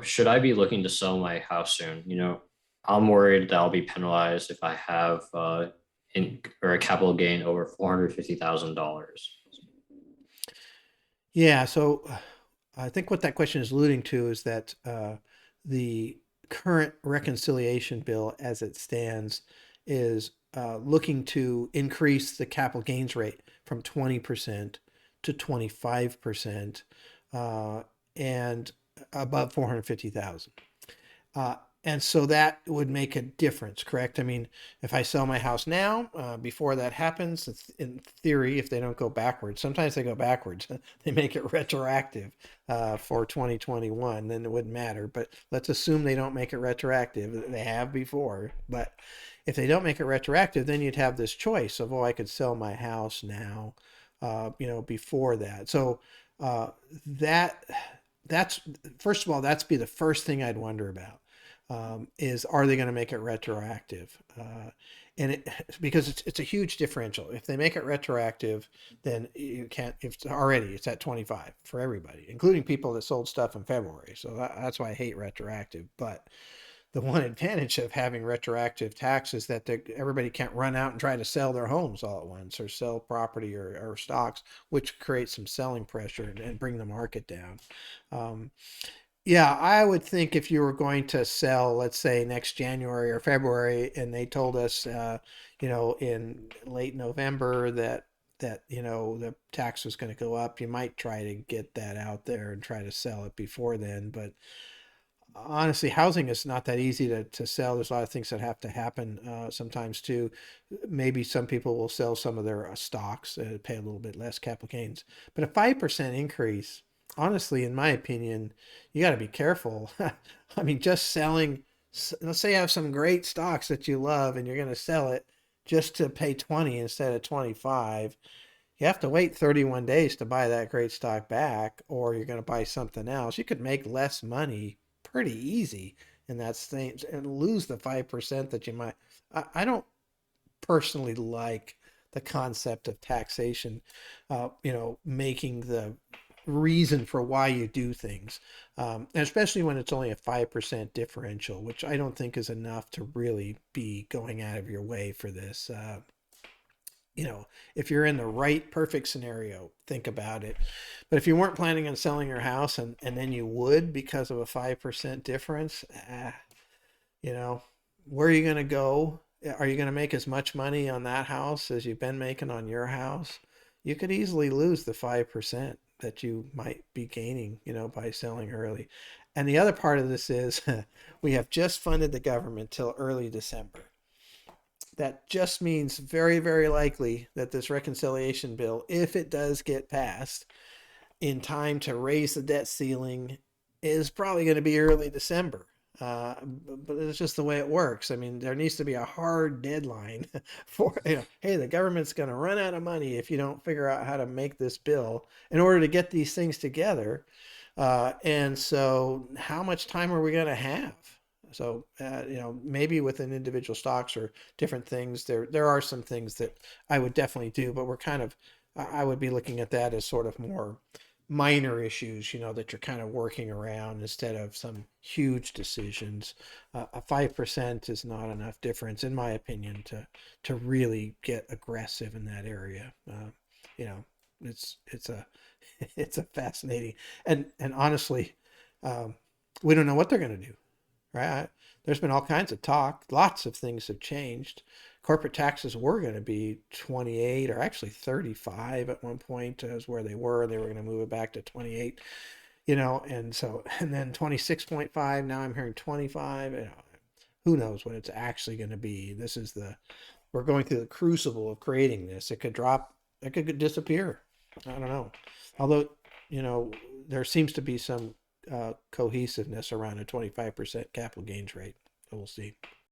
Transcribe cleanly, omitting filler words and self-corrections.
Should I be looking to sell my house soon? I'm worried that I'll be penalized if I have a capital gain over $450,000. Yeah, so I think what that question is alluding to is that the current reconciliation bill as it stands is looking to increase the capital gains rate from 20% to 25% uh, and above 450,000. Uh, and so that would make a difference, correct? I mean, if I sell my house now, before that happens, in theory, if they don't go backwards, sometimes they go backwards, they make it retroactive for 2021, then it wouldn't matter. But let's assume they don't make it retroactive. They have before. But if they don't make it retroactive, then you'd have this choice of, oh, I could sell my house now, before that. So uh, that that's first of all, that's be the first thing I'd wonder about is are they going to make it retroactive? And it because it's a huge differential. If they make it retroactive, then you can't. If it's at 25 for everybody, including people that sold stuff in February. So that's why I hate retroactive. But the one advantage of having retroactive tax is that everybody can't run out and try to sell their homes all at once or sell property or stocks, which creates some selling pressure and bring the market down. Um, yeah, I would think if you were going to sell, let's say next January or February, and they told us, in late November that the tax was going to go up, you might try to get that out there and try to sell it before then. But honestly, housing is not that easy to sell. There's a lot of things that have to happen sometimes too. Maybe some people will sell some of their stocks, pay a little bit less capital gains. But a 5% increase, honestly, in my opinion, you got to be careful. I mean, just selling, let's say you have some great stocks that you love and you're going to sell it just to pay 20 instead of 25. You have to wait 31 days to buy that great stock back, or you're going to buy something else. You could make less money pretty easy in that thing and lose the 5% that you might. I don't personally like the concept of taxation, making the reason for why you do things, and especially when it's only a 5% differential, which I don't think is enough to really be going out of your way for this. If you're in the right perfect scenario, think about it. But if you weren't planning on selling your house and then you would because of a 5% difference, you know, where are you going to go? Are you going to make as much money on that house as you've been making on your house? You could easily lose the 5% that you might be gaining, by selling early. And the other part of this is we have just funded the government till early December. That just means very, very likely that this reconciliation bill, if it does get passed in time to raise the debt ceiling, is probably going to be early December. But it's just the way it works. I mean, there needs to be a hard deadline for, hey, the government's going to run out of money if you don't figure out how to make this bill in order to get these things together. And so, how much time are we going to have? So, maybe within individual stocks or different things, there are some things that I would definitely do, but I would be looking at that as sort of more minor issues, that you're kind of working around instead of some huge decisions. A 5% is not enough difference, in my opinion, to really get aggressive in that area. You know, it's a it's a fascinating and honestly, um, we don't know what they're going to do, right? There's been all kinds of talk. Lots of things have changed. Corporate taxes were going to be 28 or actually 35 at one point, is where they were. They were going to move it back to 28, and then 26.5. Now I'm hearing 25. Who knows what it's actually going to be? We're going through the crucible of creating this. It could drop, it could disappear. I don't know. Although, you know, there seems to be some cohesiveness around a 25% capital gains rate. So we'll see.